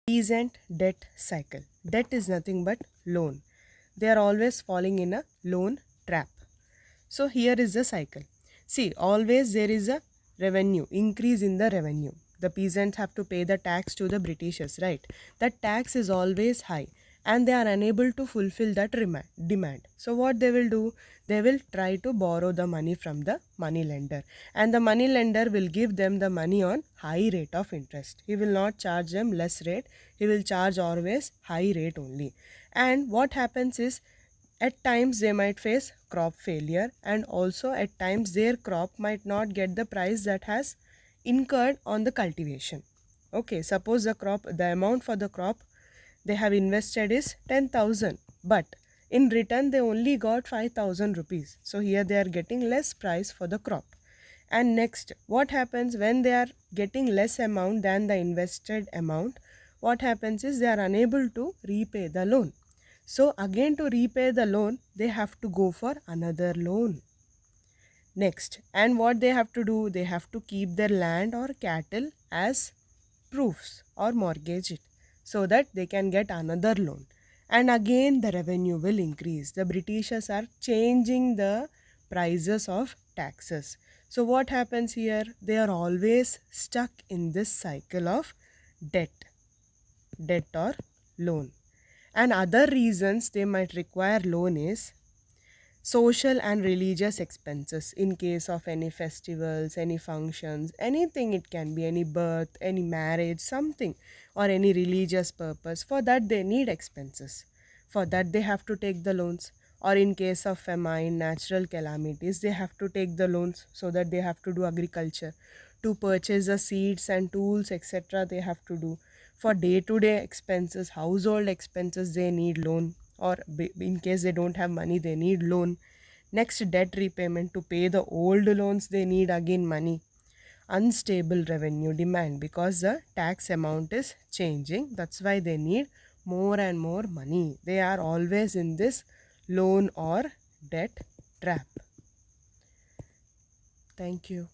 Peasant debt cycle. Debt is nothing but loan. They are always falling in a loan trap. So here is the cycle. See, always there is a revenue, increase in the revenue. The peasants have to pay the tax to the Britishers, right? That tax is always high and they are unable to fulfill that demand. So what they will do? They will try to borrow the money from the money lender, and the money lender will give them the money on high rate of interest. He will not charge them less rate. He will charge always high rate only. And what happens is, at times they might face crop failure, and also at times their crop might not get the price that has incurred on the cultivation. Okay, suppose the amount for the crop they have invested is 10,000, but in return they only got 5,000 rupees. So here they are getting less price for the crop. And next, what happens when they are getting less amount than the invested amount? What happens is they are unable to repay the loan. So again, to repay the loan, they have to go for another loan. Next, and what they have to do? They have to keep their land or cattle as proofs or mortgage it, so that they can get another loan. And again the revenue will increase. The Britishers are changing the prices of taxes. So what happens here? They are always stuck in this cycle of debt or loan. And other reasons they might require loan is social and religious expenses. In case of any festivals, any functions, anything, it can be any birth, any marriage, something, or any religious purpose. For that they need expenses. For that they have to take the loans. Or in case of famine, natural calamities, they have to take the loans, so that they have to do agriculture. To purchase the seeds and tools, etc., they have to do. For day-to-day expenses, household expenses, they need loan, or in case they don't have money, they need loan. Next, debt repayment. To pay the old loans, they need again money. Unstable revenue demand, because the tax amount is changing. That's why they need more and more money. They are always in this loan or debt trap. Thank you.